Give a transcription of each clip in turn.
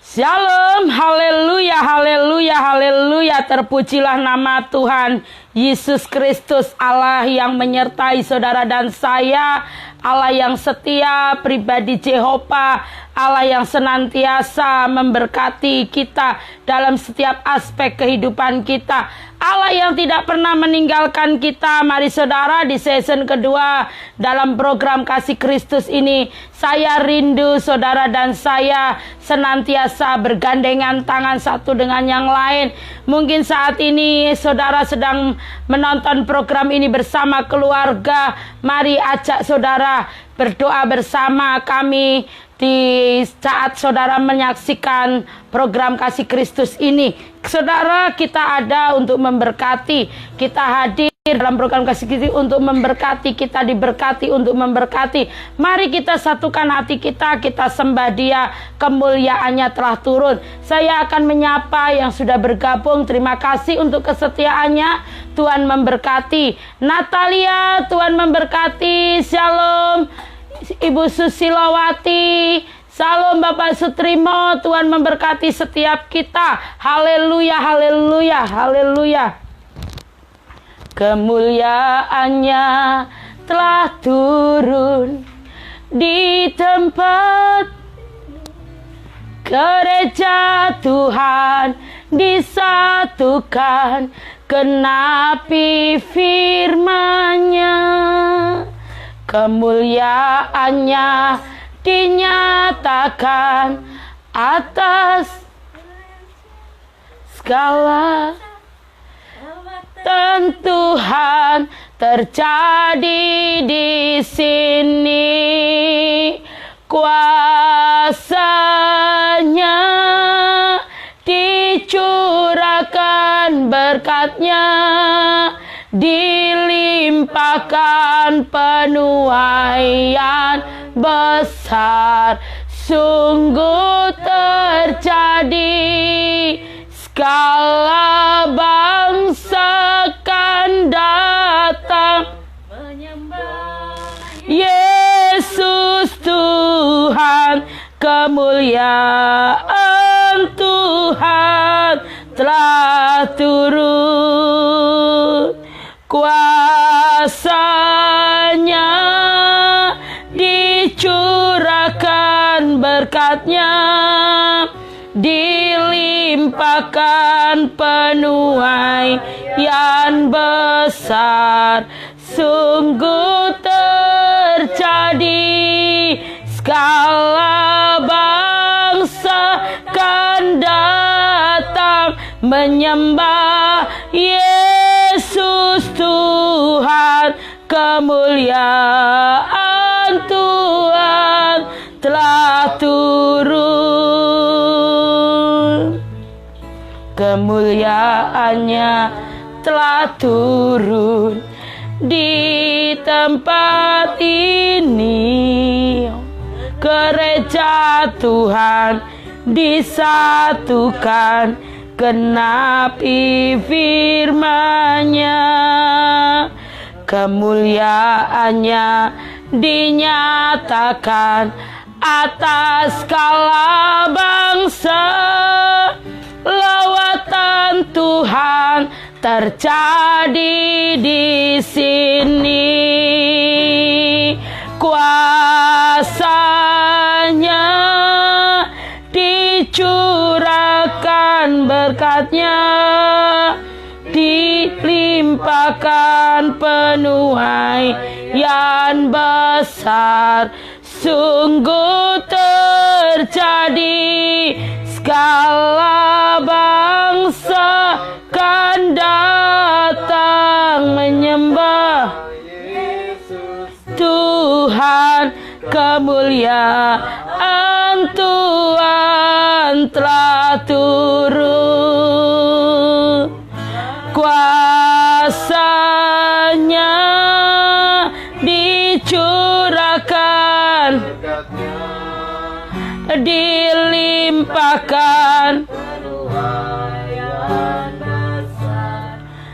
Shalom, haleluya, haleluya, haleluya. Terpujilah nama Tuhan Yesus Kristus, Allah yang menyertai saudara dan saya, Allah yang setia, pribadi Jehovah, Allah yang senantiasa memberkati kita dalam setiap aspek kehidupan kita, Allah yang tidak pernah meninggalkan kita. Mari saudara, di season kedua dalam program Kasih Kristus ini, saya rindu saudara dan saya senantiasa bergandengan tangan satu dengan yang lain. Mungkin saat ini saudara sedang menonton program ini bersama keluarga. Mari ajak saudara berdoa bersama kami di saat saudara menyaksikan program Kasih Kristus ini. Saudara, kita ada untuk memberkati. Kita hadir dalam program Kasih Kristus untuk memberkati. Kita diberkati untuk memberkati. Mari kita satukan hati kita, kita sembah Dia, kemuliaannya telah turun. Saya akan menyapa yang sudah bergabung. Terima kasih untuk kesetiaannya. Tuhan memberkati. Natalia, Tuhan memberkati. Shalom Ibu Susilowati, salam Bapak Sutrimo, Tuhan memberkati setiap kita. Haleluya, haleluya, haleluya. Kemuliaannya telah turun di tempat gereja Tuhan disatukan, genapi firman-Nya. Kemuliaannya dinyatakan atas segala, dan Tuhan terjadi di sini. Kuasanya dicurahkan, berkat-Nya dilimpahkan, penuaian besar sungguh terjadi. Segala bangsa kan datang menyembah Yesus Tuhan. Kemuliaan Tuhan telah turun. Kuasanya dicurahkan, berkat-Nya dilimpahkan, penuaian besar sungguh terjadi. Segala bangsa kan datang menyembah Yesus Tuhan. Kemuliaan Tuhan telah turun. Kemuliaannya telah turun di tempat ini. Gereja Tuhan disatukan, genapi firman-Nya. Kemuliaannya dinyatakan atas segala bangsa. Lawatan Tuhan terjadi di sini. Kuasanya dicurahkan, berkat-Nya dilimpahkan, penuaian besar sungguh terjadi. Segala bangsa kan datang menyembah Tuhan. Kemuliaan Tuhan telah turun. Kuasanya dicurahkan, dilimpahkan,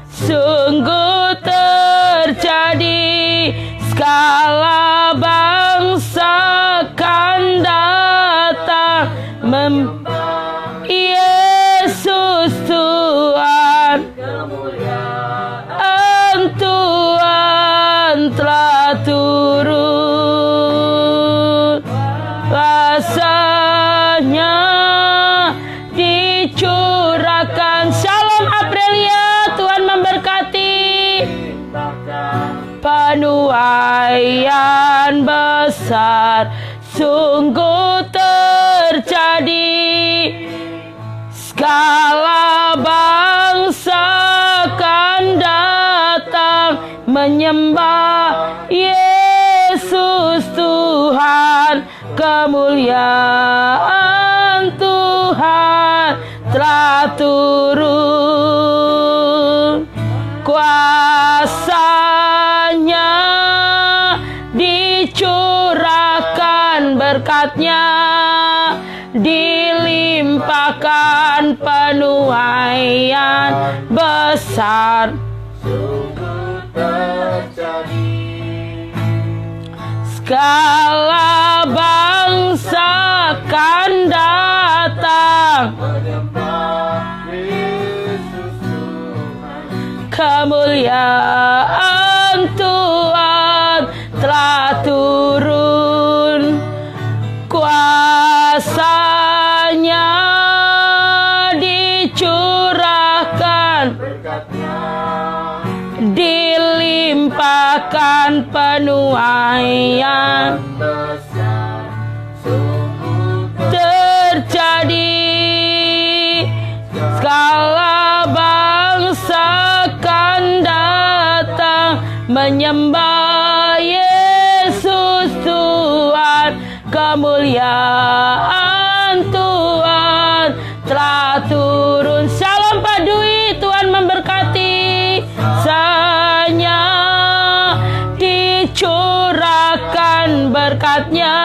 sungguh terjadi. Segala bangsa kan datang besar sungguh terjadi. Segala bangsa akan datang menyembah Yesus Tuhan. Kemuliaan Tuhan telah turun, kuasanya dicurahkan, berkatnya dilimpahkan, penuaian besar sungguh terjadi. Segala bangsa akan datang Menyembah Yesus Tuhan. kemuliaan Tuhan telah turun, kuasanya dicurahkan, Berkatnya dilimpahkan, penuaian besar sungguh terjadi. Segala bangsa akan datang menyembah Yesus Tuhan. Kemuliaan Tuhan telah turun. Shalom Pak Dwi, Tuhan memberkati. Sanya dicurahkan, berkatnya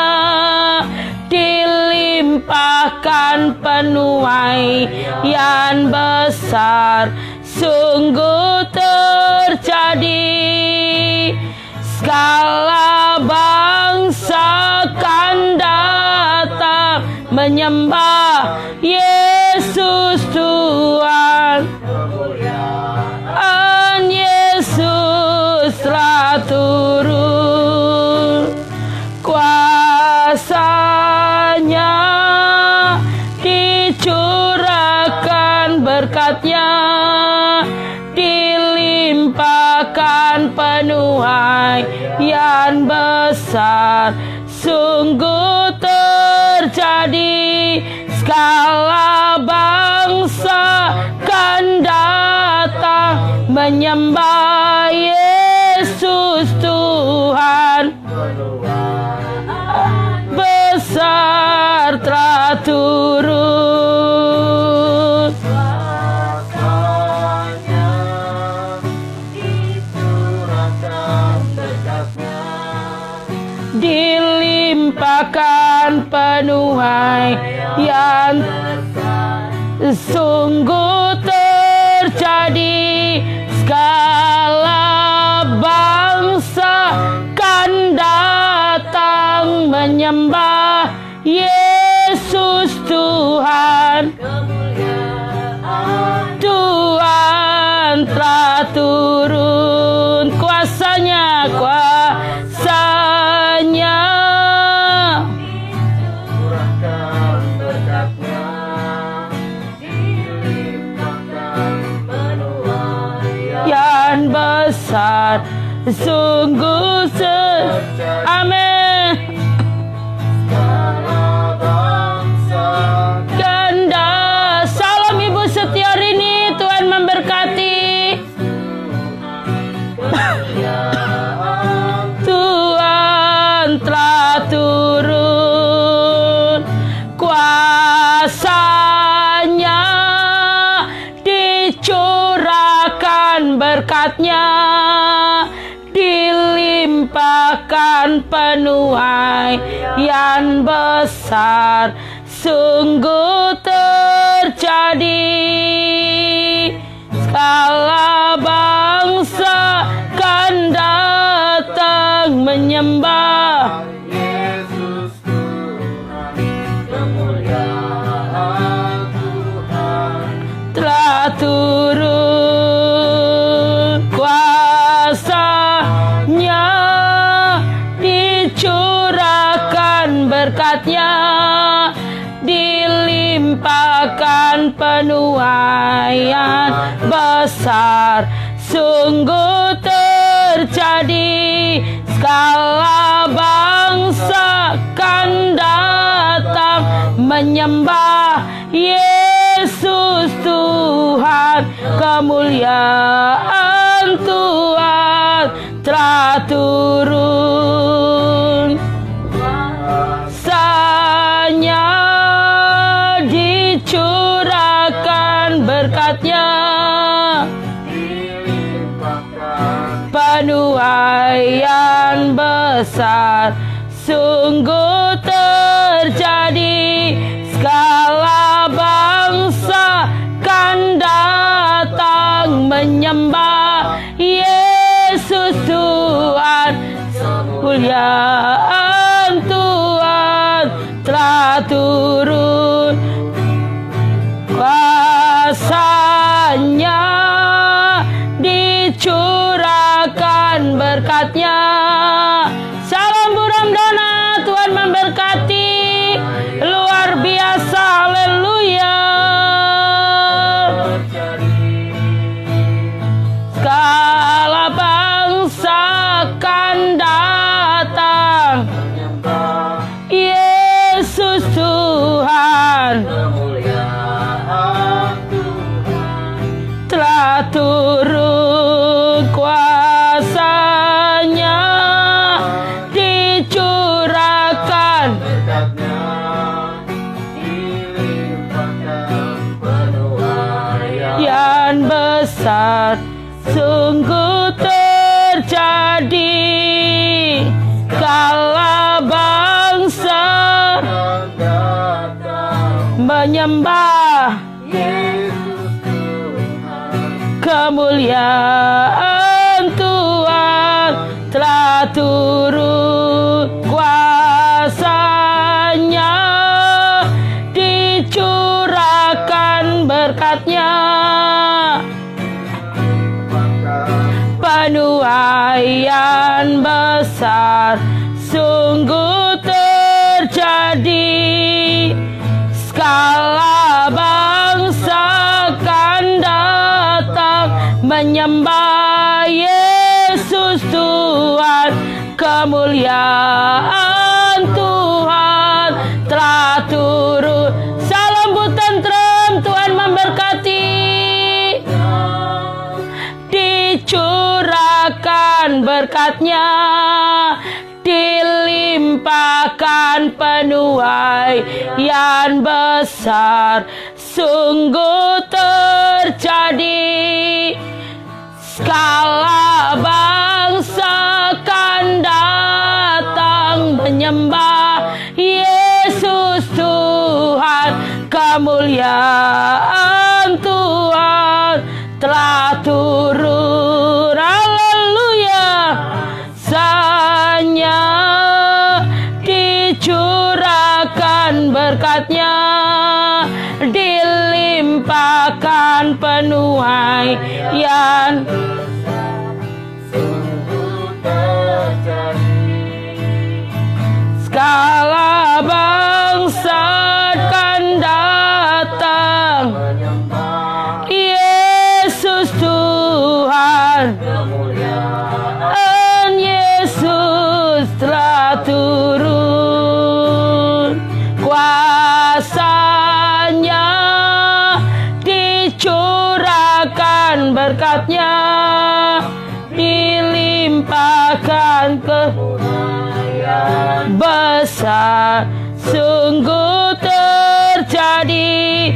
dilimpahkan, penuaian besar sungguh terjadi. Segala bangsa akan datang menyembah Yesus Tuhan. Kemuliaan Yesus telah turun, kuasanya dicurahkan, berkatnya dilimpahkan, penuaian besar sungguh terjadi. Segala bangsa akan datang menyembah Yesus Tuhan. Besar telah turun, kuasanya dicurahkan, berkatnya dilimpahkan, penuaian sungguh terjadi. Segala bangsa akan datang menyembah Yesus Tuhan. Tuhan telah turun, kuasanya curahkan, berkatnya dilimpahkan, penuaian yang besar sungguh amin. segala bangsa Ganda salam Ibu Setiarini, Tuhan memberkati. Tuhan telah turun, kuasanya dicurahkan, berkatnya dilimpahkan, penuaian besar sungguh terjadi. Segala bangsa akan datang menyembah Yesus Tuhan. Kemuliaan Tuhan telah turun, kuasanya dicurahkan, berkatnya dilimpahkan, penuaian besar sungguh terjadi. Segala bangsa menyembah Yesus Tuhan, kemuliaan Tuhan telah turun. Kuasanya dicurahkan, berkatnya dilimpahkan, penuaian besar sungguh terjadi. Segala bangsa kan datang menyembah Yesus Tuhan, kemuliaan Tuhan telah turun. Kuasanya dicurahkan, berkatnya. Salam Buram Dona, Tuhan memberkati luar biasa. Haleluya. Segala bangsa kan datang menyembah Yesus Tuhan, kemuliaan Tuhan, telah turun. Kuasanya dicurahkan, berkatnya dilimpahkan, penuaian yang besar sungguh terjadi. Segala bangsa akan datang menyembah Yesus Tuhan, kemuliaan Tuhan telah turun. Kuasanya dicurahkan, berkatnya penuaian besar sungguh terjadi. Segala bangsa kan datang menyembah Yesus Tuhan, kemuliaan Tuhan telah turun. Salam butentrem, Tuhan memberkati. Dicurahkan berkatnya, dilimpahkan penuaian besar sungguh terjadi. Segala bangsa kan datang menyembah Yesus Tuhan, kemuliaan Tuhan telah turun. Haleluya. Sanya dicurahkan, berkatnya dilimpahkan penuaian sungguh terjadi. segala bangsa kan datang Menyembah Yesus Tuhan, kemuliaan Yesus telah turun. Kuasanya dicurahkan, berkatnya dilimpahkan ke besar sungguh terjadi.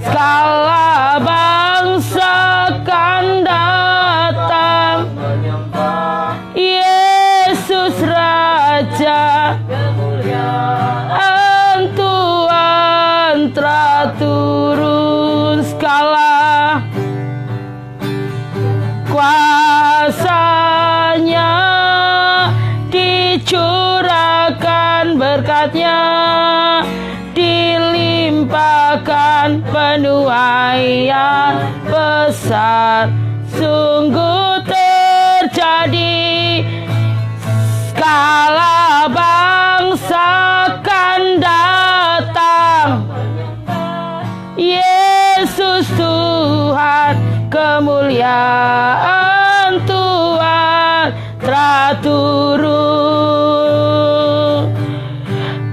Segala bangsa kan datang menyembah Yesus Raja, kemuliaan Tuhan telah turun. Segala kuasanya dicurahkan, berkatnya dilimpahkan penuaian besar sungguh terjadi. Segala bangsa kan datang Yesus Tuhan, kemuliaan Tuhan telah turun.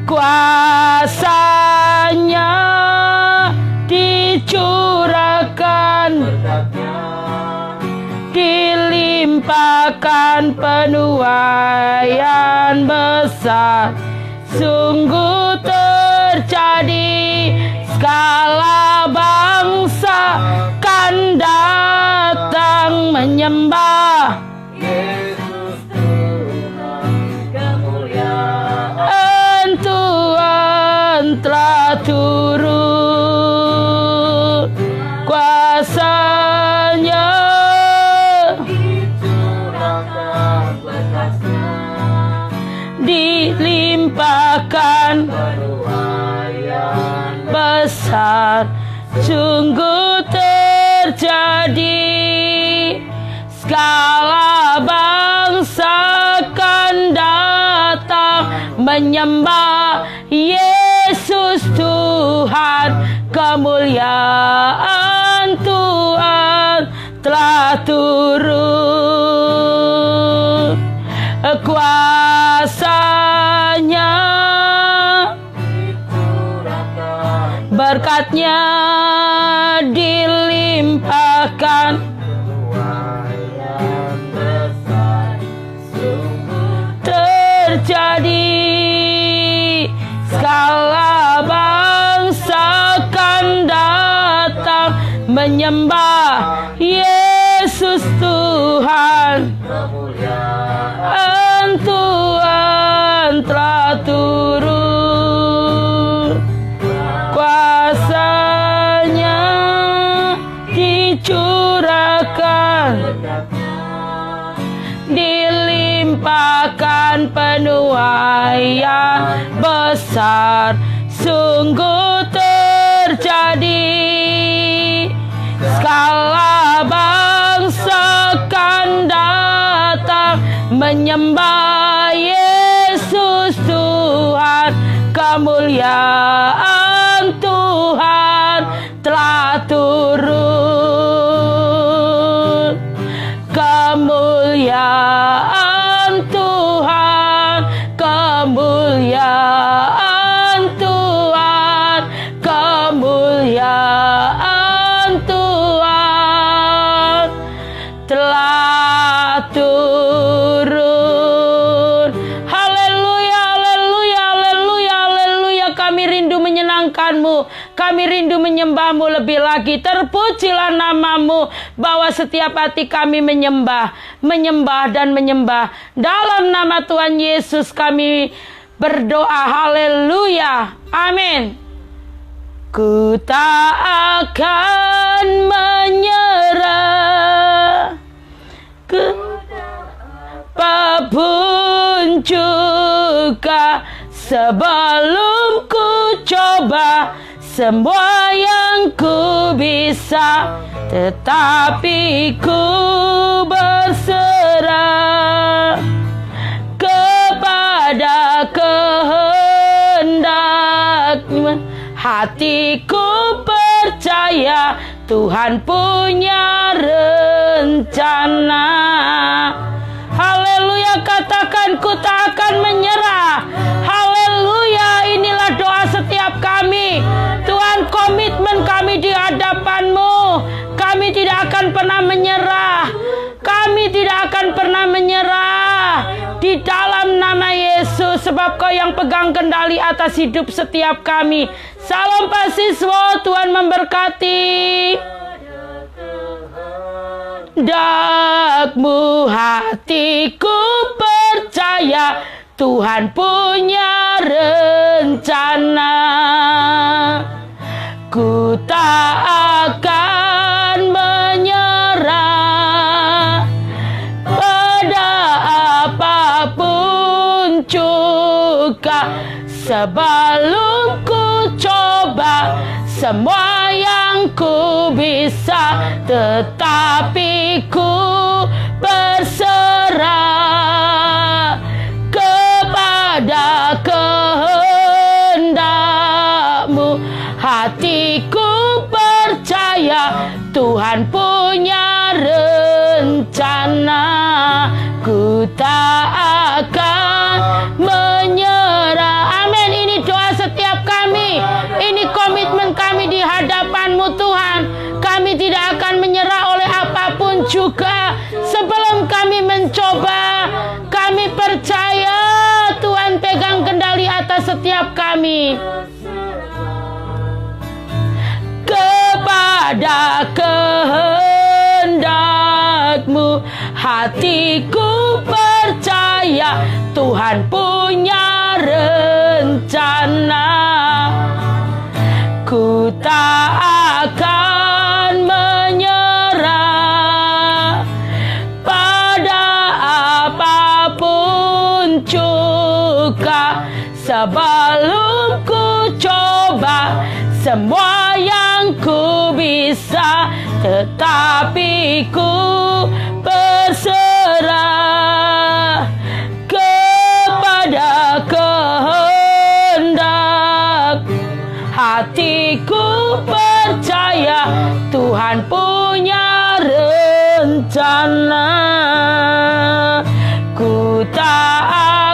Kuasa besar sungguh terjadi. Segala bangsa kan datang menyembah. Yesus Tuhan, kemuliaan Tuhan telah turun, kuasanya dicurahkan berkasnya, dilimpahkan penuaian besar sungguh terjadi. Segala bangsa kan datang menyembah Yesus Tuhan, kemuliaan Tuhan telah turun, kuasanya berkatnya dilimpahkan, penuaian besar sungguh terjadi. Segala bangsa kan datang menyembah Yesus Tuhan, kemuliaan Tuhan telah turun, kuasanya dicurahkan, dilimpahkan penuaian besar sungguh terjadi. Segala bangsa kan datang menyembah Yesus Tuhan, kemuliaan Tuhan telah turun, kemuliaan Tuhan, kemuliaan Tuhan, kemuliaan Tuhan telah turun. Haleluya, haleluya, haleluya, haleluya. Kami rindu menyenangkan-Mu, kami rindu menyembah-Mu lebih lagi. Terpujilah nama-Mu, bahwa setiap hati kami menyembah, menyembah dan menyembah. Dalam nama Tuhan Yesus kami berdoa. Haleluya, amin. Ku tak akan menyerah, apapun juga, sebelum ku coba semua yang ku bisa, tetapi ku berserah kepada kehendak-Mu. Hatiku percaya Tuhan punya rencana. Haleluya, katakan ku tak akan menyerah. Haleluya, inilah doa setiap kami. Tuhan, komitmen kami di hadapan-Mu, kami tidak akan pernah menyerah. Kami tidak akan pernah menyerah di dalam nama Yesus, sebab Kau yang pegang kendali atas hidup setiap kami. Salam Pasiswo, Tuhan memberkati. Dakmu hatiku percaya Tuhan punya rencana. Ku tak akan menyerah pada apapun juga, sebelum ku coba semua yang ku bisa, tetapi ku berserah kepada kehendak-Mu. Hatiku percaya Tuhan punya rencana. Ku tak akan menyerah. Amin. Ini doa setiap kami. Ini komitmen kami di hadapan-Mu Tuhan. Kami tidak akan menyerah oleh apapun juga, sebelum kami mencoba pada kehendak-Mu. Hatiku percaya Tuhan punya rencana. Ku tak akan menyerah pada apapun juga, sebelum ku coba semua yang ku bisa, tetapi ku berserah kepada kehendak. Hatiku percaya Tuhan punya rencana. Ku tak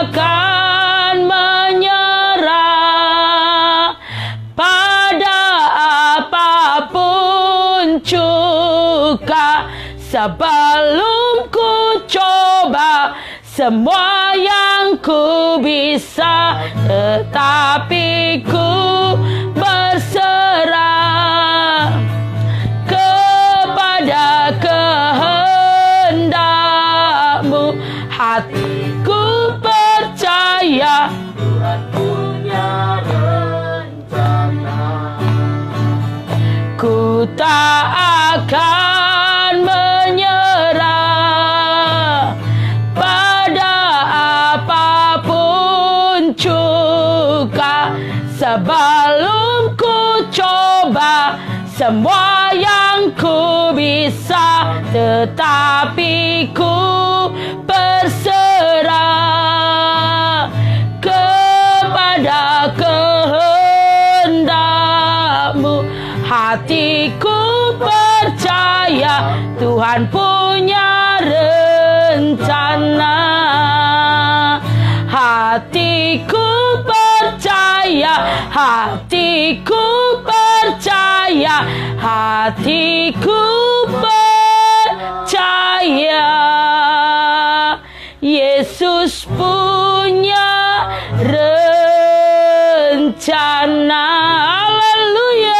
akan menyerah pada apapun juga, sebelum ku coba semua yang ku bisa, tetapi ku berserah kepada kehendak-Mu. Hatiku percaya Tuhan punya rencana. ku tak akan menyerah pada apapun juga, sebelum ku coba semua yang ku bisa, tetapi ku berserah kepada kehendak-Mu. Hatiku percaya Tuhan punya rencana. Hatiku percaya, hatiku percaya, hatiku percaya. Yesus punya rencana. Haleluya.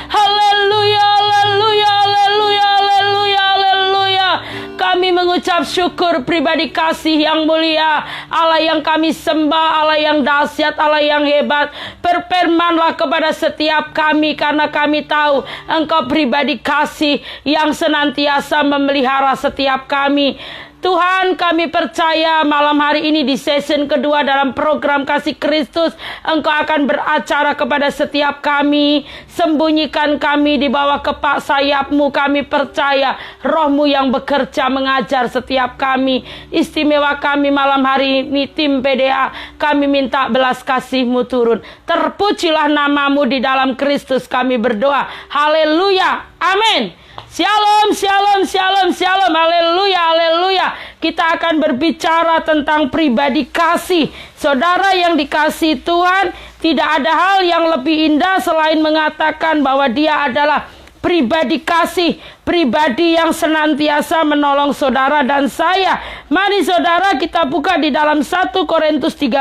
Haleluya, haleluya, haleluya, haleluya, haleluya. Kami mengucap syukur pribadi kasih yang mulia, Allah yang kami sembah, Allah yang dahsyat, Allah yang hebat. Berfirmanlah kepada setiap kami, karena kami tahu Engkau pribadi kasih yang senantiasa memelihara setiap kami. Tuhan, kami percaya malam hari ini di season kedua dalam program Kasih Kristus, Engkau akan beracara kepada setiap kami. Sembunyikan kami di bawah kepak sayap-Mu. Kami percaya Roh-Mu yang bekerja mengajar setiap kami. Istimewa kami malam hari ini tim PDA, kami minta belas kasih-Mu turun. Terpujilah nama-Mu di dalam Kristus kami berdoa. Haleluya, amin. Shalom, shalom, shalom, shalom. Haleluya, haleluya. Kita akan berbicara tentang pribadi kasih. Saudara yang dikasihi Tuhan, tidak ada hal yang lebih indah selain mengatakan bahwa dia adalah pribadi kasih, pribadi yang senantiasa menolong saudara dan saya. Mari saudara kita buka di dalam 1 Korintus 13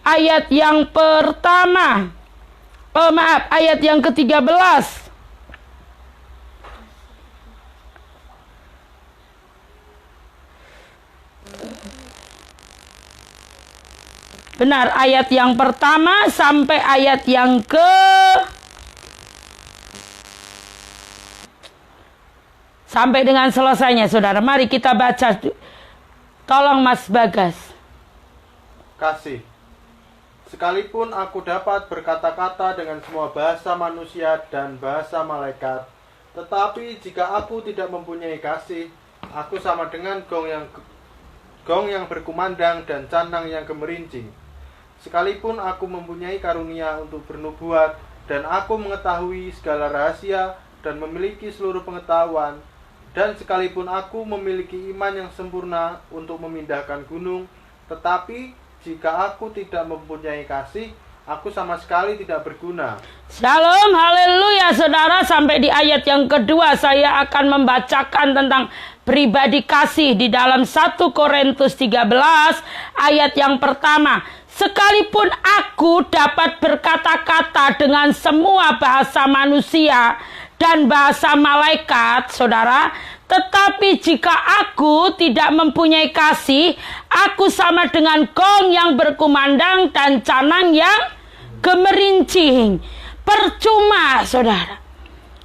ayat yang pertama. Ayat yang ke-13. Benar, ayat yang pertama sampai ayat yang sampai dengan selesainya, saudara. Mari kita baca. Tolong Mas Bagas. Kasih. Sekalipun aku dapat berkata-kata dengan semua bahasa manusia dan bahasa malaikat, tetapi jika aku tidak mempunyai kasih, aku sama dengan gong yang berkumandang dan canang yang gemerincing. Sekalipun aku mempunyai karunia untuk bernubuat, dan aku mengetahui segala rahasia dan memiliki seluruh pengetahuan, dan sekalipun aku memiliki iman yang sempurna untuk memindahkan gunung, tetapi jika aku tidak mempunyai kasih, aku sama sekali tidak berguna. Shalom, haleluya saudara. Sampai di ayat yang kedua saya akan membacakan tentang pribadi kasih di dalam 1 Korintus 13 ayat yang pertama. Sekalipun aku dapat berkata-kata dengan semua bahasa manusia dan bahasa malaikat, saudara, tetapi jika aku tidak mempunyai kasih, aku sama dengan gong yang berkumandang dan canang yang gemerincing. Percuma, saudara.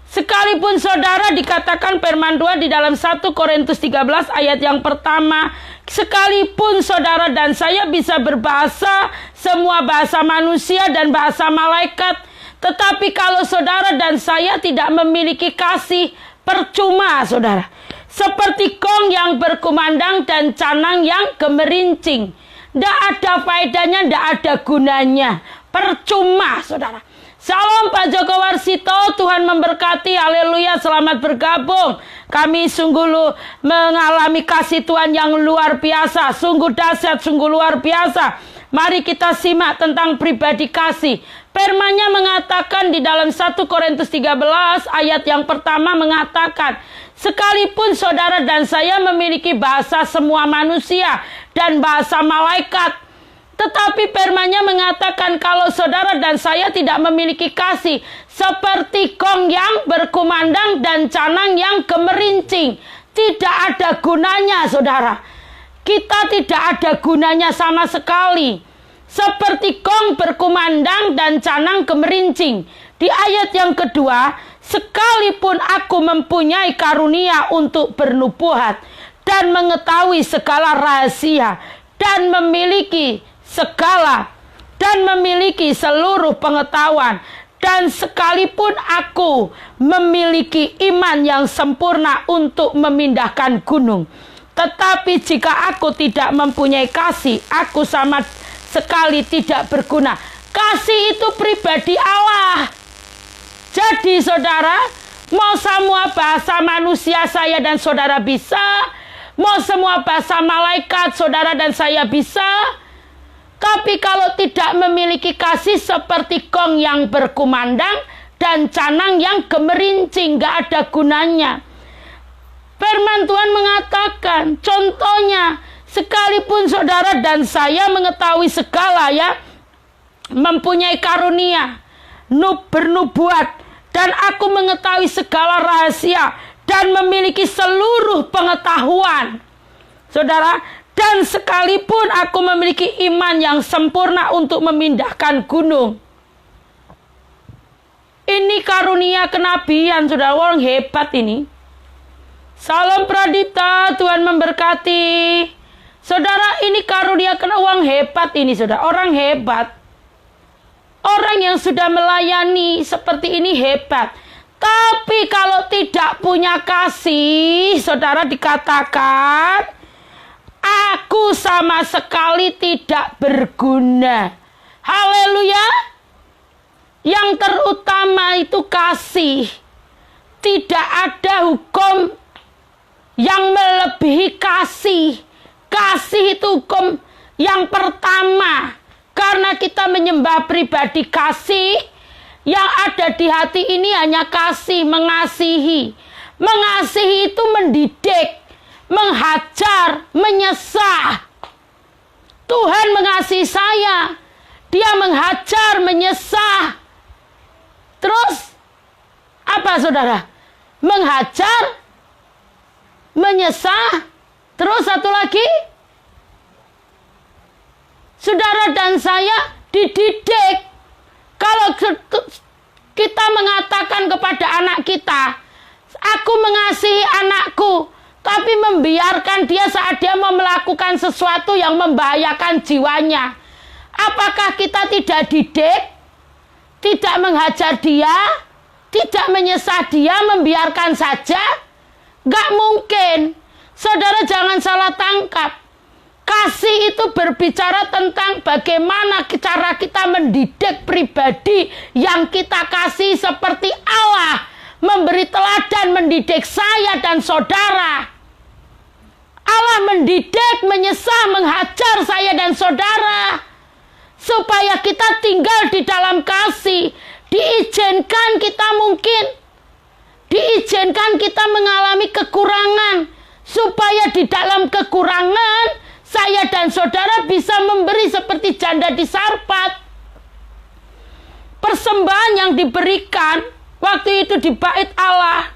Sekalipun saudara dikatakan firman Tuhan di dalam 1 Korintus 13 ayat yang pertama, sekalipun saudara dan saya bisa berbahasa semua bahasa manusia dan bahasa malaikat, tetapi kalau saudara dan saya tidak memiliki kasih, percuma, saudara. Seperti gong yang berkumandang dan canang yang gemerincing. Tidak ada faedahnya, tidak ada gunanya. Percuma, saudara. Shalom Pak Joko Warsito, Tuhan memberkati, haleluya, selamat bergabung. Kami sungguh mengalami kasih Tuhan yang luar biasa, sungguh dahsyat, sungguh luar biasa. Mari kita simak tentang pribadi kasih. Firman-Nya mengatakan di dalam 1 Korintus 13 ayat yang pertama mengatakan, sekalipun saudara dan saya memiliki bahasa semua manusia dan bahasa malaikat, tetapi firman-Nya mengatakan kalau saudara dan saya tidak memiliki kasih, seperti gong yang berkumandang dan canang yang gemerincing. Tidak ada gunanya, saudara. Kita tidak ada gunanya sama sekali. Seperti gong berkumandang dan canang gemerincing. Di ayat yang kedua, sekalipun aku mempunyai karunia untuk bernubuat dan mengetahui segala rahasia dan memiliki seluruh pengetahuan, dan sekalipun aku memiliki iman yang sempurna untuk memindahkan gunung, tetapi jika aku tidak mempunyai kasih, aku sama sekali tidak berguna. Kasih itu pribadi Allah. Jadi saudara, mau semua bahasa manusia saya dan saudara bisa, mau semua bahasa malaikat saudara dan saya bisa, tapi kalau tidak memiliki kasih seperti gong yang berkumandang dan canang yang gemerincing, gak ada gunanya. Firman Tuhan mengatakan, contohnya, sekalipun saudara dan saya mengetahui segala, ya, mempunyai karunia, bernubuat, dan aku mengetahui segala rahasia, dan memiliki seluruh pengetahuan. Saudara, dan sekalipun aku memiliki iman yang sempurna untuk memindahkan gunung. Ini karunia kenabian, saudara, orang hebat ini. Salam Pradita, Tuhan memberkati. Saudara, ini karunia orang hebat ini, saudara, orang hebat. Orang yang sudah melayani seperti ini hebat. Tapi kalau tidak punya kasih, saudara, dikatakan, aku sama sekali tidak berguna. Haleluya. Yang terutama itu kasih. Tidak ada hukum yang melebihi kasih. Kasih itu hukum yang pertama. Karena kita menyembah pribadi kasih, yang ada di hati ini hanya kasih, mengasihi. Mengasihi itu mendidik, menghajar, menyesah. Tuhan mengasihi saya, Dia menghajar, menyesah. Terus apa, saudara? Menghajar, menyesah. Terus satu lagi, saudara dan saya dididik. Kalau kita mengatakan kepada anak kita, aku mengasihi anakku, tapi membiarkan dia saat dia mau melakukan sesuatu yang membahayakan jiwanya, apakah kita tidak didik? Tidak menghajar dia? Tidak menyesah dia? Membiarkan saja? Gak mungkin. Saudara, jangan salah tangkap. Kasih itu berbicara tentang bagaimana cara kita mendidik pribadi yang kita kasih, seperti Allah memberi teladan mendidik saya dan saudara. Allah mendidik, menyesah, menghajar saya dan saudara, supaya kita tinggal di dalam kasih. Diizinkan kita mengalami kekurangan, supaya di dalam kekurangan saya dan saudara bisa memberi seperti janda di Sarfat. Persembahan yang diberikan waktu itu di bait Allah,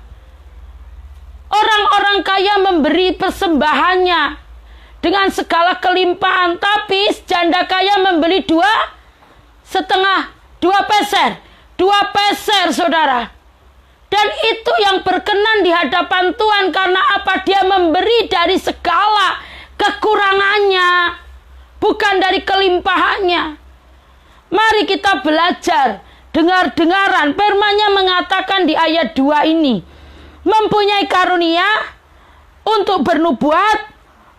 orang-orang kaya memberi persembahannya dengan segala kelimpahan, tapi janda kaya membeli 2 peser, saudara. Dan itu yang berkenan di hadapan Tuhan, karena apa? Dia memberi dari segala kekurangannya, bukan dari kelimpahannya. Mari kita belajar, dengar-dengaran. Firman-Nya mengatakan di ayat 2 ini, mempunyai karunia untuk bernubuat,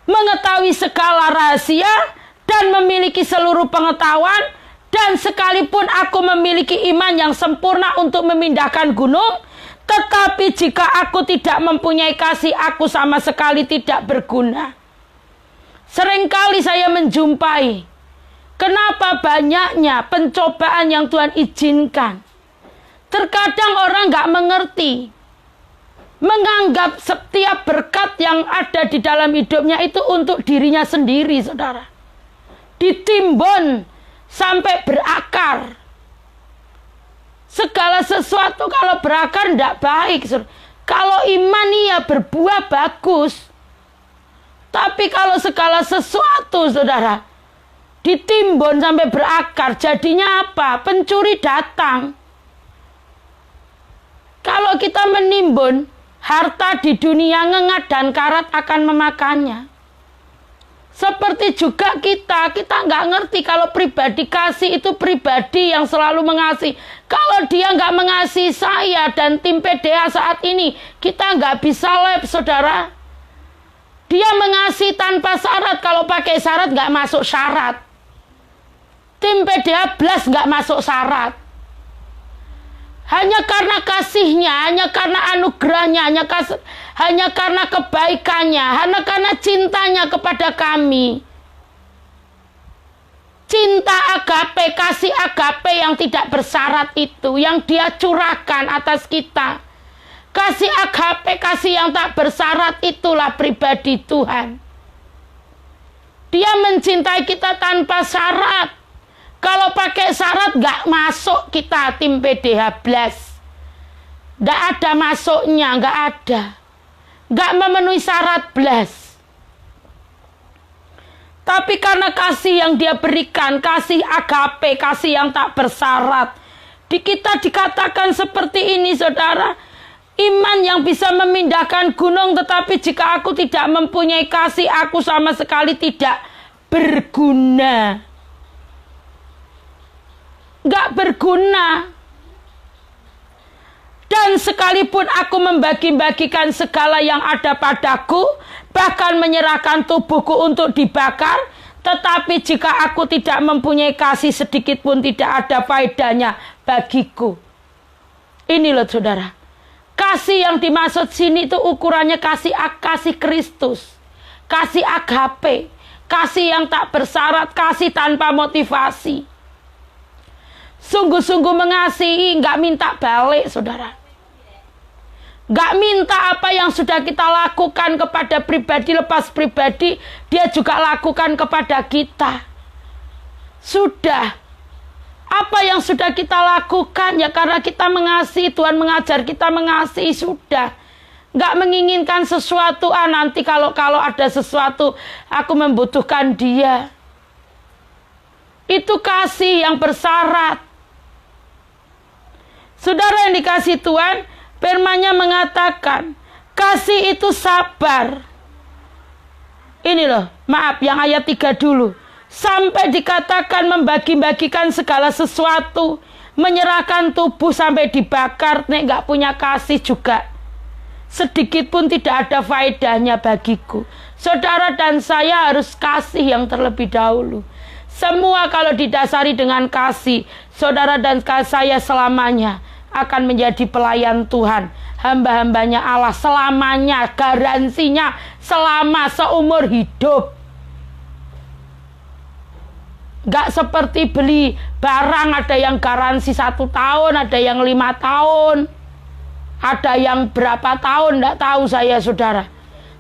mengetahui segala rahasia, dan memiliki seluruh pengetahuan. Dan sekalipun aku memiliki iman yang sempurna untuk memindahkan gunung, tetapi jika aku tidak mempunyai kasih, aku sama sekali tidak berguna. Seringkali saya menjumpai, kenapa banyaknya pencobaan yang Tuhan izinkan. Terkadang orang gak mengerti, menganggap setiap berkat yang ada di dalam hidupnya itu untuk dirinya sendiri, saudara. Ditimbun sampai berakar. Segala sesuatu kalau berakar tidak baik. Kalau iman ya berbuah bagus. Tapi kalau segala sesuatu, saudara, ditimbun sampai berakar, jadinya apa? Pencuri datang. Kalau kita menimbun harta di dunia, ngengat dan karat akan memakannya. Seperti juga kita nggak ngerti kalau pribadi kasih itu pribadi yang selalu mengasihi. Kalau dia nggak mengasihi saya dan tim PDA saat ini, kita nggak bisa lab, saudara. Dia mengasihi tanpa syarat, kalau pakai syarat nggak masuk syarat. Tim PDA Blast nggak masuk syarat. Hanya karena kasihnya, hanya karena anugerahnya, hanya karena kebaikannya, hanya karena cintanya kepada kami. Cinta agape, kasih agape yang tidak bersyarat itu, yang dia curahkan atas kita. Kasih agape, kasih yang tak bersyarat, itulah pribadi Tuhan. Dia mencintai kita tanpa syarat. Kalau pakai syarat gak masuk kita tim PDH Blast. Gak ada masuknya, gak ada. Gak memenuhi syarat Blast. Tapi karena kasih yang dia berikan, kasih agape, kasih yang tak bersyarat, di kita dikatakan seperti ini, saudara. Iman yang bisa memindahkan gunung, tetapi jika aku tidak mempunyai kasih, aku sama sekali tidak berguna. Gak berguna. Dan sekalipun aku membagi-bagikan segala yang ada padaku, bahkan menyerahkan tubuhku untuk dibakar, tetapi jika aku tidak mempunyai kasih, sedikit pun tidak ada faedahnya bagiku. Ini loh, saudara. Kasih yang dimaksud sini itu ukurannya kasih Kristus. Kasih agape. Kasih yang tak bersyarat, kasih tanpa motivasi. Sungguh-sungguh mengasihi, gak minta balik, saudara. Gak minta apa yang sudah kita lakukan kepada pribadi, lepas pribadi, dia juga lakukan kepada kita. Sudah. Apa yang sudah kita lakukan, ya karena kita mengasihi, Tuhan mengajar kita mengasihi, sudah. Gak menginginkan sesuatu, nanti kalau ada sesuatu, aku membutuhkan dia. Itu kasih yang bersyarat. Saudara yang dikasih Tuhan, firman-Nya mengatakan, kasih itu sabar. Ini loh, maaf yang ayat 3 dulu. Sampai dikatakan membagi-bagikan segala sesuatu, menyerahkan tubuh sampai dibakar, nek gak punya kasih juga. Sedikit pun tidak ada faedahnya bagiku. Saudara dan saya harus kasih yang terlebih dahulu. Semua kalau didasari dengan kasih, saudara dan saya selamanya akan menjadi pelayan Tuhan, hamba-hambanya Allah selamanya, garansinya selama seumur hidup. Gak seperti beli barang, ada yang garansi 1 tahun, ada yang 5 tahun, ada yang berapa tahun, gak tahu saya, saudara.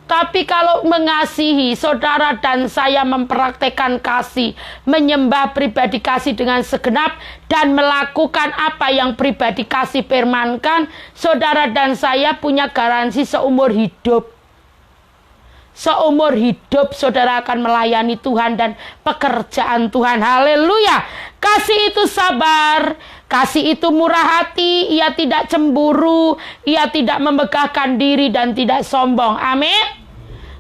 Tapi kalau mengasihi, saudara dan saya mempraktekkan kasih, menyembah pribadi kasih dengan segenap, dan melakukan apa yang pribadi kasih firmankan, saudara dan saya punya garansi seumur hidup. Seumur hidup saudara akan melayani Tuhan dan pekerjaan Tuhan. Haleluya. Kasih itu sabar, kasih itu murah hati, ia tidak cemburu, ia tidak memegahkan diri dan tidak sombong. Amin.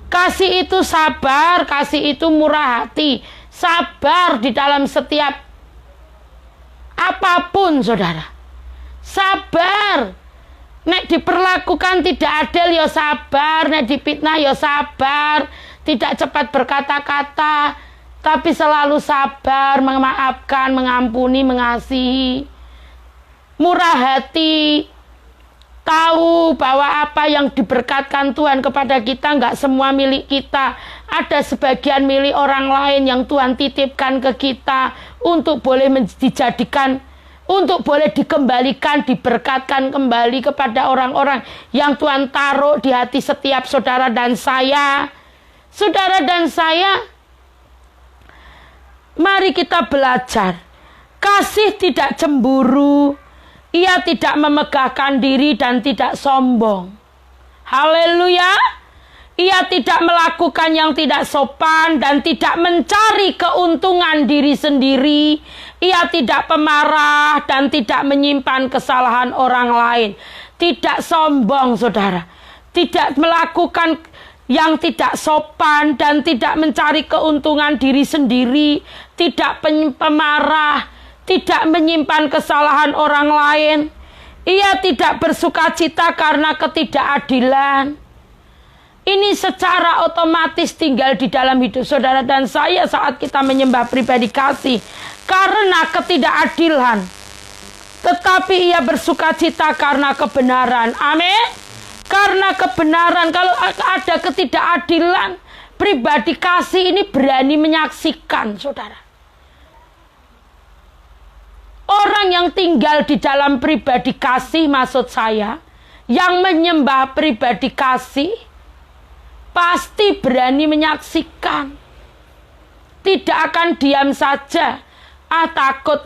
Kasih itu sabar, kasih itu murah hati. Sabar di dalam setiap apapun saudara. Sabar. Nek diperlakukan tidak adil ya sabar, nek dipitnah ya sabar, tidak cepat berkata-kata, tapi selalu sabar, memaafkan, mengampuni, mengasihi, murah hati, tahu bahwa apa yang diberkatkan Tuhan kepada kita nggak semua milik kita, ada sebagian milik orang lain yang Tuhan titipkan ke kita untuk boleh dijadikan, untuk boleh dikembalikan, diberkatkan kembali kepada orang-orang yang Tuhan taruh di hati setiap saudara dan saya. Saudara dan saya, mari kita belajar. Kasih tidak cemburu, ia tidak memegahkan diri dan tidak sombong. Haleluya. Ia tidak melakukan yang tidak sopan dan tidak mencari keuntungan diri sendiri. Ia tidak pemarah dan tidak menyimpan kesalahan orang lain. Tidak sombong, saudara. Tidak melakukan yang tidak sopan dan tidak mencari keuntungan diri sendiri. Tidak pemarah, tidak menyimpan kesalahan orang lain. Ia tidak bersukacita karena ketidakadilan. Ini secara otomatis tinggal di dalam hidup saudara dan saya saat kita menyembah pribadi kasih. Karena ketidakadilan. Tetapi ia bersukacita karena kebenaran. Amin. Karena kebenaran. Kalau ada ketidakadilan, pribadi kasih ini berani menyaksikan, saudara. Orang yang tinggal di dalam pribadi kasih, maksud saya, yang menyembah pribadi kasih, pasti berani menyaksikan. Tidak akan diam saja. Takut,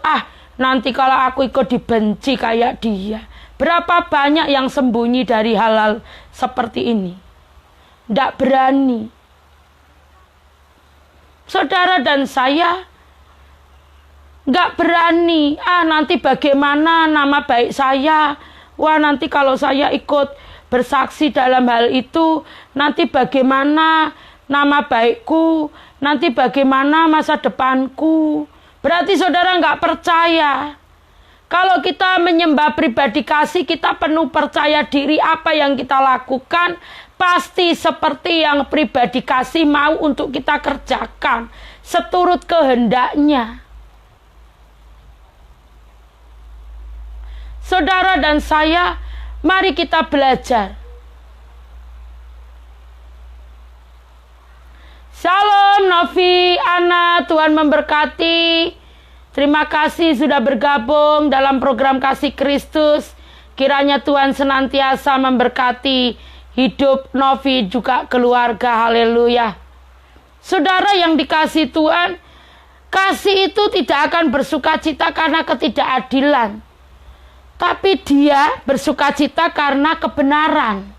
nanti kalau aku ikut dibenci kayak dia. Berapa banyak yang sembunyi dari hal-hal seperti ini. Tidak berani. Saudara dan saya nggak berani. Nanti bagaimana nama baik saya. Wah, nanti kalau saya ikut bersaksi dalam hal itu, nanti bagaimana nama baikku, nanti bagaimana masa depanku. Berarti saudara nggak percaya. Kalau kita menyembah pribadi kasih, kita penuh percaya diri apa yang kita lakukan, pasti seperti yang pribadi kasih mau untuk kita kerjakan, seturut kehendaknya. Saudara dan saya, mari kita belajar. Shalom Novi, Ana, Tuhan memberkati. Terima kasih sudah bergabung dalam program Kasih Kristus. Kiranya Tuhan senantiasa memberkati hidup Novi juga keluarga. Haleluya. Saudara yang dikasih Tuhan, kasih itu tidak akan bersukacita karena ketidakadilan. Tapi dia bersukacita karena kebenaran.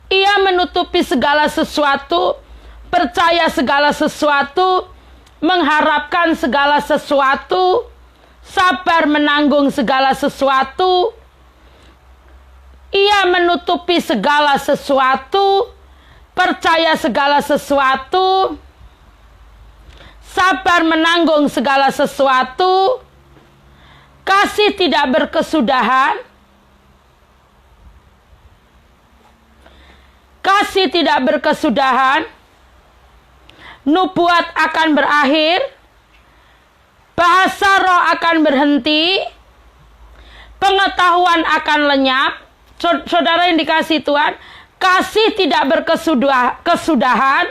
Ia menutupi segala sesuatu, percaya segala sesuatu, mengharapkan segala sesuatu, sabar menanggung segala sesuatu. Ia menutupi segala sesuatu, percaya segala sesuatu, sabar menanggung segala sesuatu, kasih tidak berkesudahan, kasih tidak berkesudahan, nubuat akan berakhir, bahasa roh akan berhenti, pengetahuan akan lenyap. Saudara yang dikasih Tuhan, kasih tidak berkesudahan,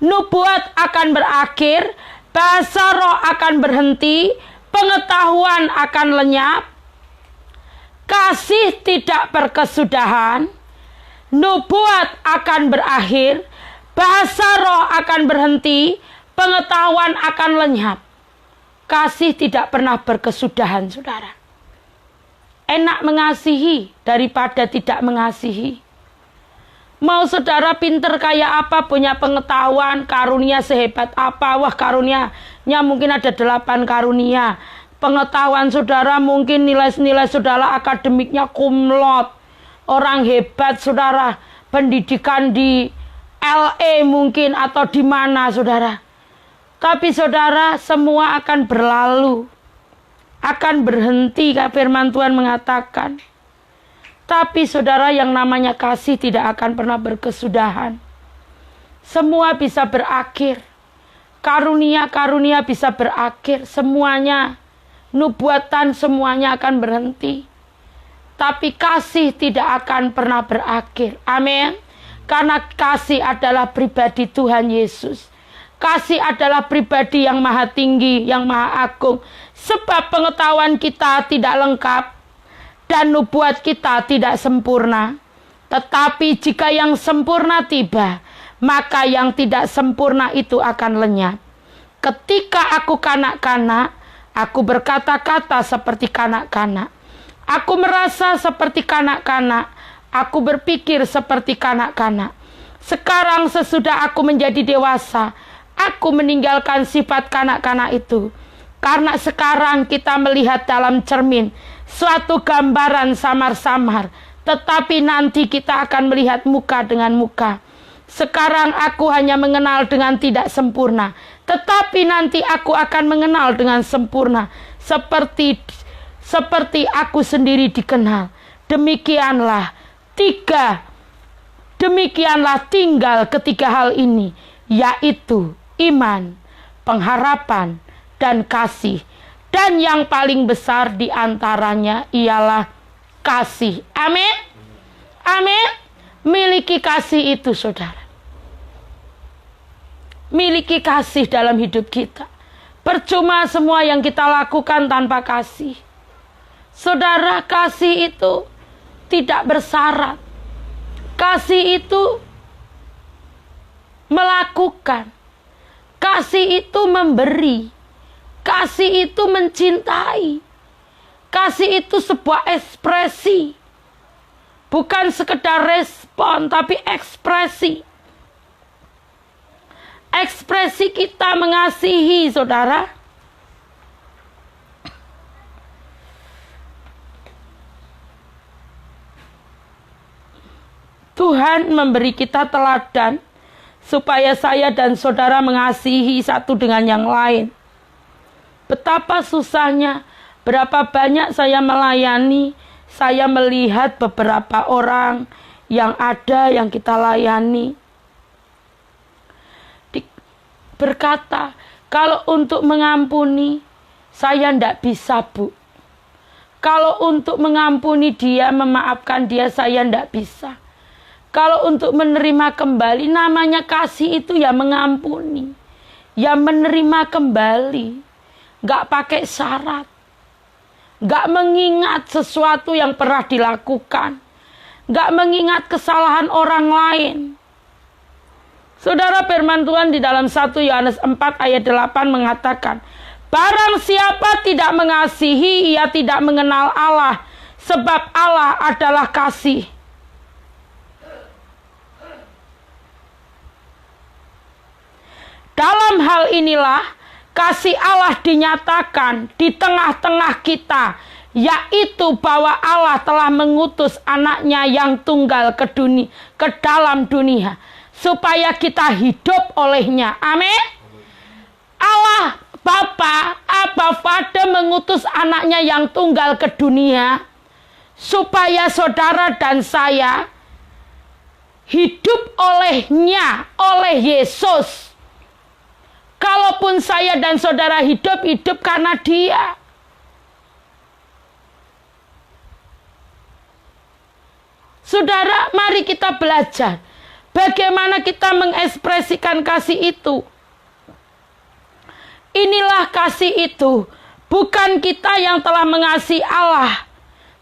nubuat akan berakhir, bahasa roh akan berhenti, pengetahuan akan lenyap, kasih tidak berkesudahan, nubuat akan berakhir, bahasa roh akan berhenti, pengetahuan akan lenyap. Kasih tidak pernah berkesudahan, saudara. Enak mengasihi daripada tidak mengasihi. Mau saudara pinter kayak apa, punya pengetahuan, karunia sehebat apa, wah karunianya mungkin ada 8 karunia. Pengetahuan saudara mungkin nilai-nilai saudara akademiknya cum laude. Orang hebat saudara, pendidikan di LA mungkin atau di mana saudara. Tapi saudara semua akan berlalu. Akan berhenti, firman Tuhan mengatakan. Tapi saudara yang namanya kasih tidak akan pernah berkesudahan. Semua bisa berakhir. Karunia-karunia bisa berakhir. Semuanya, nubuatan semuanya akan berhenti. Tapi kasih tidak akan pernah berakhir. Amin. Karena kasih adalah pribadi Tuhan Yesus. Kasih adalah pribadi yang maha tinggi, yang maha agung. Sebab pengetahuan kita tidak lengkap dan nubuat kita tidak sempurna. Tetapi jika yang sempurna tiba, maka yang tidak sempurna itu akan lenyap. Ketika aku kanak-kanak, aku berkata-kata seperti kanak-kanak. Aku merasa seperti kanak-kanak. Aku berpikir seperti kanak-kanak. Sekarang sesudah aku menjadi dewasa, aku meninggalkan sifat kanak-kanak itu. Karena sekarang kita melihat dalam cermin suatu gambaran samar-samar. Tetapi nanti kita akan melihat muka dengan muka. Sekarang aku hanya mengenal dengan tidak sempurna. Tetapi nanti aku akan mengenal dengan sempurna. Seperti aku sendiri dikenal. Demikianlah tinggal ketiga hal ini. Yaitu iman, pengharapan, dan kasih. Dan yang paling besar di antaranya ialah kasih. Amin. Amin. Miliki kasih itu saudara. Miliki kasih dalam hidup kita. Percuma semua yang kita lakukan tanpa kasih. Saudara, kasih itu tidak bersyarat. Kasih itu melakukan. Kasih itu memberi. Kasih itu mencintai. Kasih itu sebuah ekspresi. Bukan sekedar respon, tapi ekspresi. Ekspresi kita mengasihi, saudara. Tuhan memberi kita teladan supaya saya dan saudara mengasihi satu dengan yang lain. Betapa susahnya, berapa banyak saya melayani, saya melihat beberapa orang yang ada yang kita layani. Berkata, kalau untuk mengampuni, saya tidak bisa, Bu. Kalau untuk mengampuni dia, memaafkan dia, saya tidak bisa. Kalau untuk menerima kembali, namanya kasih itu ya mengampuni. Ya menerima kembali. Gak pakai syarat. Gak mengingat sesuatu yang pernah dilakukan. Gak mengingat kesalahan orang lain. Saudara, firman Tuhan di dalam 1 Yohanes 4 ayat 8 mengatakan, barang siapa tidak mengasihi, ia tidak mengenal Allah. Sebab Allah adalah kasih. Dalam hal inilah kasih Allah dinyatakan di tengah-tengah kita, yaitu bahwa Allah telah mengutus anaknya yang tunggal ke dalam dunia, supaya kita hidup olehnya. Amin. Allah Bapa, Abba Father mengutus anaknya yang tunggal ke dunia, supaya saudara dan saya hidup olehnya, oleh Yesus. Kalaupun saya dan saudara hidup karena dia. Saudara, mari kita belajar bagaimana kita mengekspresikan kasih itu. Inilah kasih itu. Bukan kita yang telah mengasihi Allah,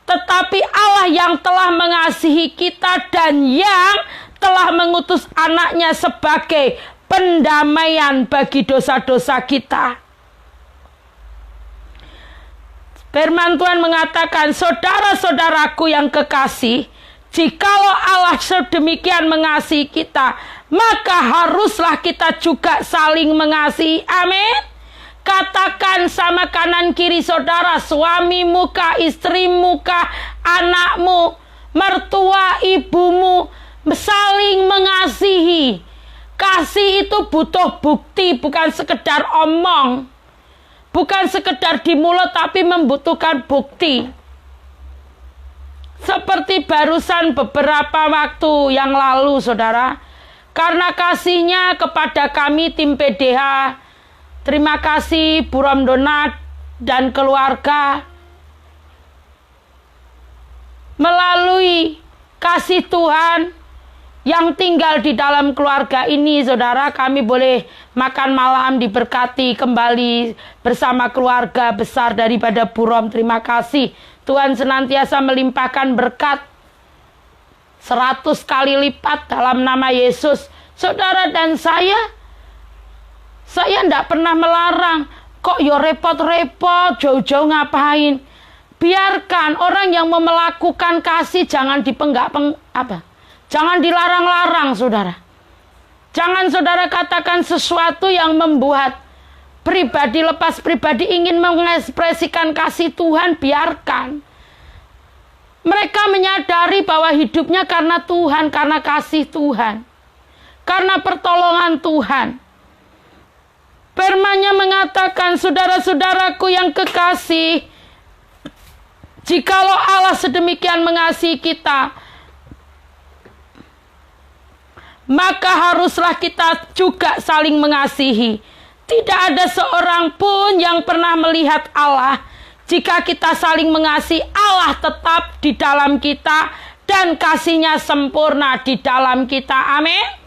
tetapi Allah yang telah mengasihi kita dan yang telah mengutus anaknya sebagai pendamaian bagi dosa-dosa kita. Firman Tuhan mengatakan, saudara-saudaraku yang kekasih, jikalau Allah sedemikian mengasihi kita, maka haruslah kita juga saling mengasihi. Amin. Katakan sama kanan kiri saudara, suamimu kah, istrimu kah, anakmu, mertua, ibumu, saling mengasihi. Kasih itu butuh bukti, bukan sekedar omong. Bukan sekedar di mulut, tapi membutuhkan bukti. Seperti barusan beberapa waktu yang lalu, saudara. Karena kasihnya kepada kami tim PDH. Terima kasih Buram Donat dan keluarga. Melalui kasih Tuhan yang tinggal di dalam keluarga ini, saudara, kami boleh makan malam diberkati kembali bersama keluarga besar daripada Buram. Terima kasih. Tuhan senantiasa melimpahkan berkat 100 kali lipat dalam nama Yesus. Saudara dan saya tidak pernah melarang. Kok yo repot-repot, jauh-jauh ngapain? Biarkan orang yang mau melakukan kasih jangan jangan dilarang-larang, saudara. Jangan saudara katakan sesuatu yang membuat pribadi lepas pribadi ingin mengekspresikan kasih Tuhan, biarkan. Mereka menyadari bahwa hidupnya karena Tuhan, karena kasih Tuhan, karena pertolongan Tuhan. Firman-Nya mengatakan, saudara-saudaraku yang kekasih, jikalau Allah sedemikian mengasihi kita, maka haruslah kita juga saling mengasihi. Tidak ada seorang pun yang pernah melihat Allah. Jika kita saling mengasihi, Allah tetap di dalam kita dan kasih-Nya sempurna di dalam kita. Amin.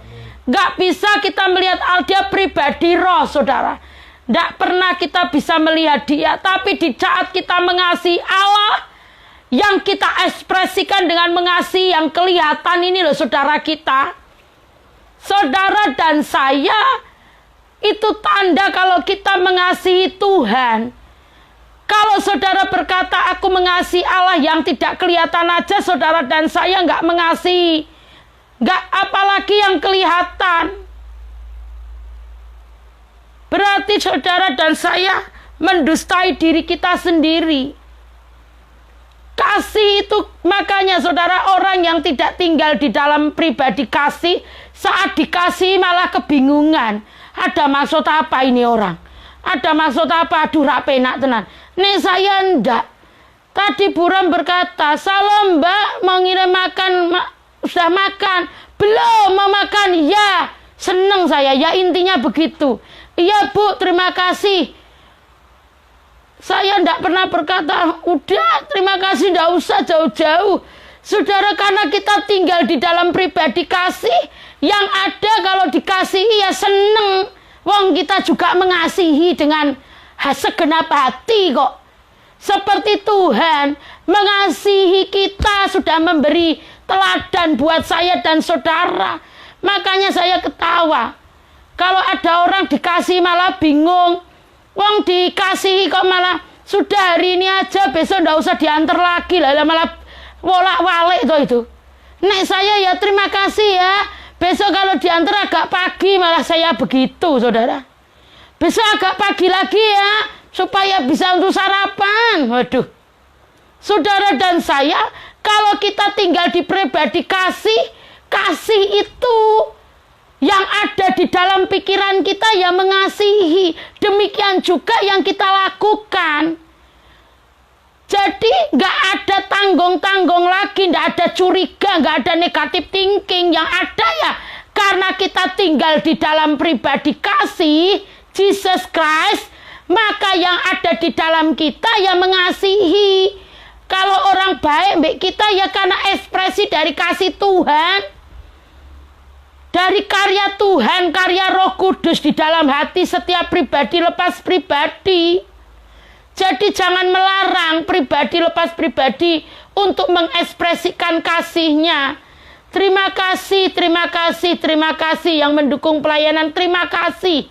Gak bisa kita melihat dia pribadi roh, saudara. Gak pernah kita bisa melihat dia. Tapi di saat kita mengasihi Allah, yang kita ekspresikan dengan mengasihi yang kelihatan ini loh, saudara kita. Saudara dan saya, itu tanda kalau kita mengasihi Tuhan. Kalau saudara berkata, aku mengasihi Allah, yang tidak kelihatan aja, saudara dan saya nggak mengasihi. Nggak, apalagi yang kelihatan. Berarti saudara dan saya mendustai diri kita sendiri. Kasih itu, makanya saudara, orang yang tidak tinggal di dalam pribadi kasih, saat dikasih malah kebingungan. Ada maksud apa ini orang? Ada maksud apa? Aduh, rapenak tenan. Nih saya ndak. Tadi Buram berkata, salam mbak, mau ngirim makan, sudah makan? Belum, mau makan? Ya, seneng saya, ya intinya begitu. Iya Bu, terima kasih. Saya ndak pernah berkata, udah terima kasih, ndak usah jauh-jauh. Saudara, karena kita tinggal di dalam pribadi kasih, yang ada kalau dikasihi ya seneng. Wong kita juga mengasihi dengan segenap hati kok. Seperti Tuhan mengasihi kita, sudah memberi teladan buat saya dan saudara. Makanya saya ketawa. Kalau ada orang dikasih malah bingung. Wong dikasihi kok malah sudah hari ini aja, besok ndak usah diantar lagi lah, malah wolak-walik itu. Nek saya ya terima kasih ya. Besok kalau diantar agak pagi, malah saya begitu, saudara. Besok agak pagi lagi ya, supaya bisa untuk sarapan. Waduh. Saudara dan saya, kalau kita tinggal di pribadi kasih, kasih itu yang ada di dalam pikiran kita ya mengasihi. Demikian juga yang kita lakukan. Jadi nggak ada tanggung-tanggung lagi, nggak ada curiga, nggak ada negatif thinking. Yang ada ya karena kita tinggal di dalam pribadi kasih Jesus Christ, maka yang ada di dalam kita ya mengasihi. Kalau orang baik mbak kita ya karena ekspresi dari kasih Tuhan, dari karya Tuhan, karya Roh Kudus di dalam hati setiap pribadi lepas pribadi. Jadi jangan melarang pribadi lepas pribadi untuk mengekspresikan kasih-Nya. Terima kasih, terima kasih, terima kasih yang mendukung pelayanan. Terima kasih.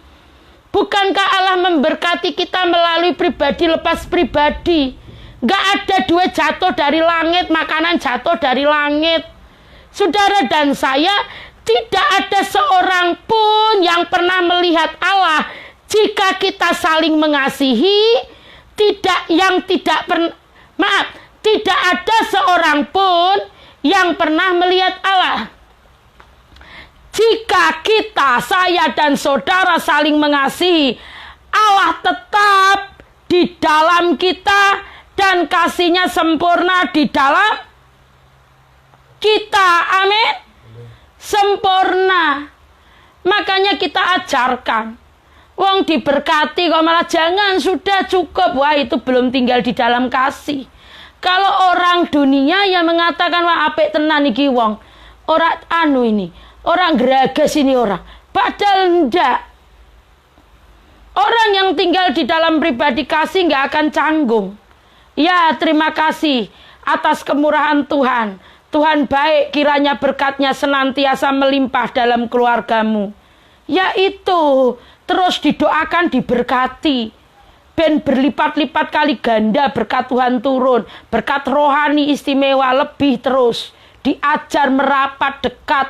Bukankah Allah memberkati kita melalui pribadi lepas pribadi? Gak ada duit jatuh dari langit, makanan jatuh dari langit. Saudara dan saya, tidak ada seorang pun yang pernah melihat Allah jika kita saling mengasihi. Tidak ada seorang pun yang pernah melihat Allah. Jika kita, saya dan saudara saling mengasihi, Allah tetap di dalam kita dan kasih-Nya sempurna di dalam kita. Amin. Sempurna. Makanya kita ajarkan. Wong diberkati kok malah jangan, sudah cukup. Wah, itu belum tinggal di dalam kasih. Kalau orang dunia yang mengatakan wah apik tenan iki wong, ora anu ini, orang geragas ini orang. Padahal ndak. Orang yang tinggal di dalam pribadi kasih nggak akan canggung. Ya, terima kasih atas kemurahan Tuhan. Tuhan baik, kiranya berkat-Nya senantiasa melimpah dalam keluargamu. Ya itu, terus didoakan diberkati. Ben berlipat-lipat kali ganda berkat Tuhan turun. Berkat rohani istimewa lebih terus. Diajar merapat dekat.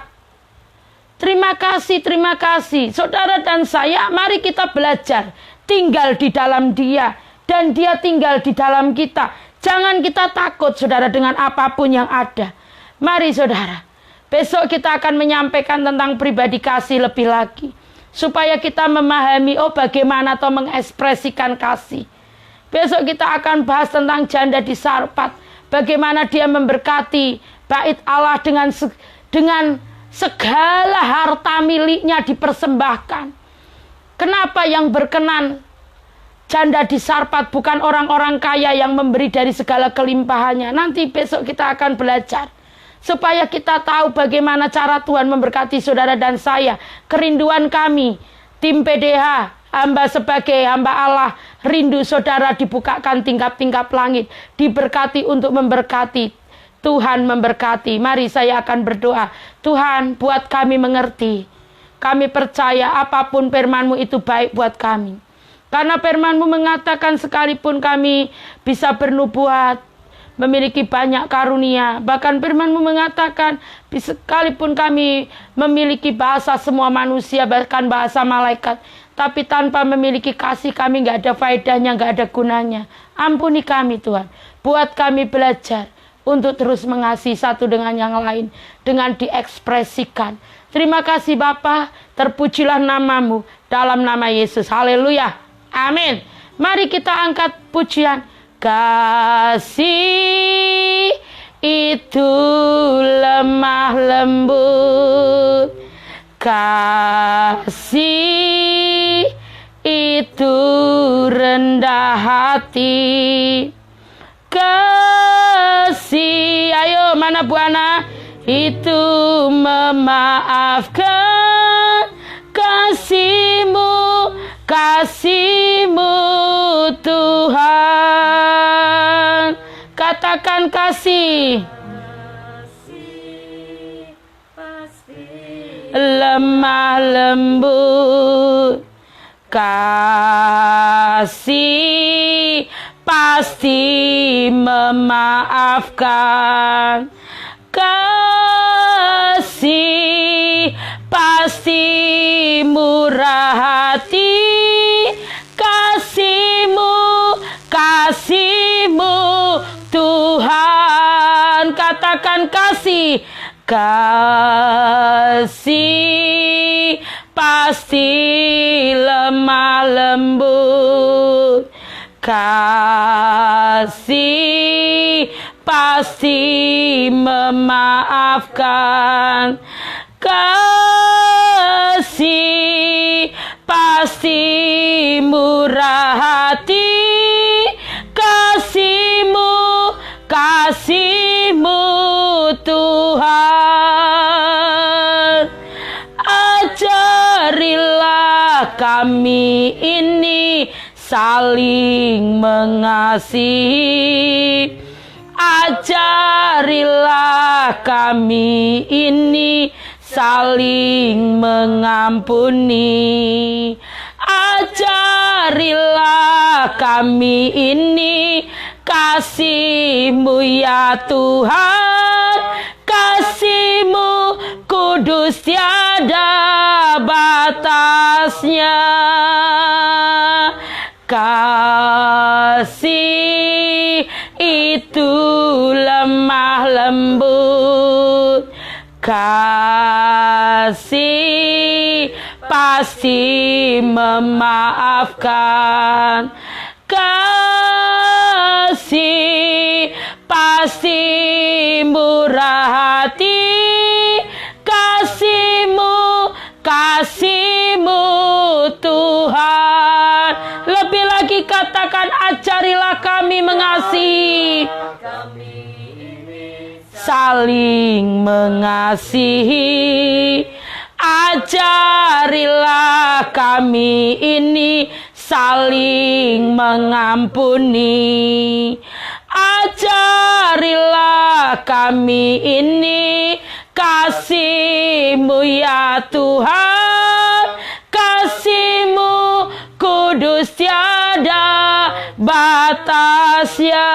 Terima kasih, terima kasih. Saudara dan saya, mari kita belajar. Tinggal di dalam Dia. Dan Dia tinggal di dalam kita. Jangan kita takut, saudara, dengan apapun yang ada. Mari, saudara. Besok kita akan menyampaikan tentang pribadi kasih lebih lagi. Supaya kita memahami, bagaimana atau mengekspresikan kasih. Besok kita akan bahas tentang janda di Sarpat. Bagaimana dia memberkati bait Allah dengan segala harta miliknya dipersembahkan. Kenapa yang berkenan janda di Sarpat bukan orang-orang kaya yang memberi dari segala kelimpahannya. Nanti besok kita akan belajar. Supaya kita tahu bagaimana cara Tuhan memberkati saudara dan saya. Kerinduan kami, tim PDH, hamba sebagai hamba Allah, rindu saudara dibukakan tingkap-tingkap langit. Diberkati untuk memberkati. Tuhan memberkati. Mari saya akan berdoa. Tuhan, buat kami mengerti. Kami percaya apapun firman-Mu itu baik buat kami. Karena firman-Mu mengatakan sekalipun kami bisa bernubuat, memiliki banyak karunia. Bahkan firman-Mu mengatakan, sekalipun kami memiliki bahasa semua manusia, bahkan bahasa malaikat, tapi tanpa memiliki kasih kami nggak ada faedahnya, nggak ada gunanya. Ampuni kami Tuhan. Buat kami belajar untuk terus mengasihi satu dengan yang lain, dengan diekspresikan. Terima kasih Bapa, terpujilah nama-Mu dalam nama Yesus. Haleluya. Amin. Mari kita angkat pujian. Kasih itu lemah lembut, kasih itu rendah hati, kasih, ayo mana Bu Ana, itu memaafkan, kasih-Mu Tuhan. Katakan kasih. Lemah lembut. Kasih pasti memaafkan. Kasih pasti murah hati. Kasih-Mu Tuhan. Katakan kasih. Kasih pasti lemah lembut. Kasih pasti memaafkan. Kasih pasti murah hati. Kasih-Mu Tuhan. Ajarilah kami ini saling mengasihi. Ajarilah kami ini saling mengampuni. Ajarilah kami ini kasih-Mu ya Tuhan. Kasih-Mu kudus tiada batasnya. Kasih itu lemah lembut, kasih pasti memaafkan, kasih pasti murah hati, kasih-Mu Tuhan. Lebih lagi katakan, ajarilah kami mengasihi, saling mengasihi. Ajarilah kami ini saling mengampuni. Ajarilah kami ini kasih-Mu ya Tuhan. Kasih-Mu kudus tiada batasnya.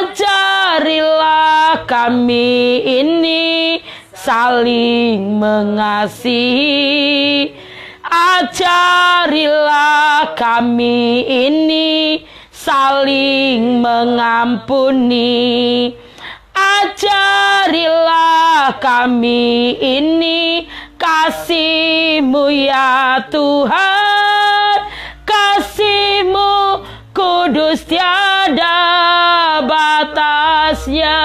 Ajarilah kami ini saling mengasihi. Ajarilah kami ini saling mengampuni. Ajarilah kami ini kasih-Mu ya Tuhan. Kasih-Mu kudus tiada batasnya.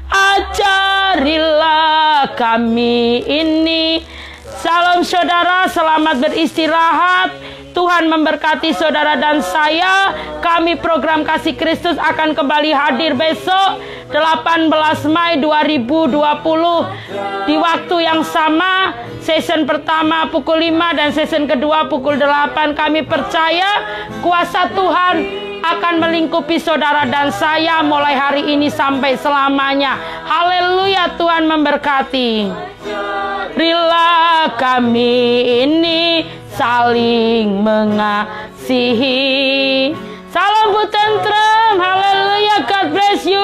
Ajarilah kami ini. Salam saudara, selamat beristirahat. Tuhan memberkati saudara dan saya. Kami program Kasih Kristus akan kembali hadir besok 18 Mei 2020 di waktu yang sama. Season pertama pukul 5 dan season kedua pukul 8. Kami percaya kuasa Tuhan akan melingkupi saudara dan saya mulai hari ini sampai selamanya. Haleluya, Tuhan memberkati. Berilah kami ini saling mengasihi. Salam Bu Tentrem. Haleluya, God bless you.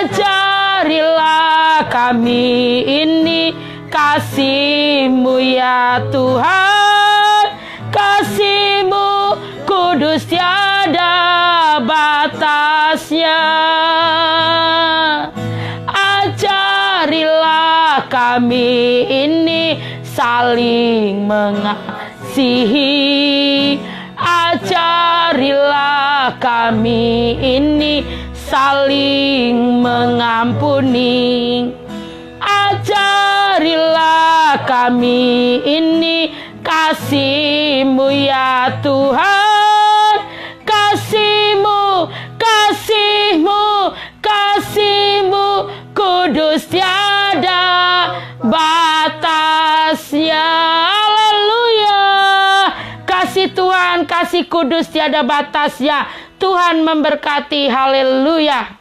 Ajarilah kami ini kasih-Mu ya Tuhan. Kasih-Mu kudus tiada batasnya. Ajarilah kami ini saling mengasihi. Ajarilah kami ini saling mengampuni. Ajarilah kami ini kasih-Mu ya Tuhan. Kasih-Mu, kasih-Mu, kasih-Mu kudus tiada batasnya. Haleluya. Kasih Tuhan, kasih kudus tiada batasnya. Tuhan memberkati. Haleluya.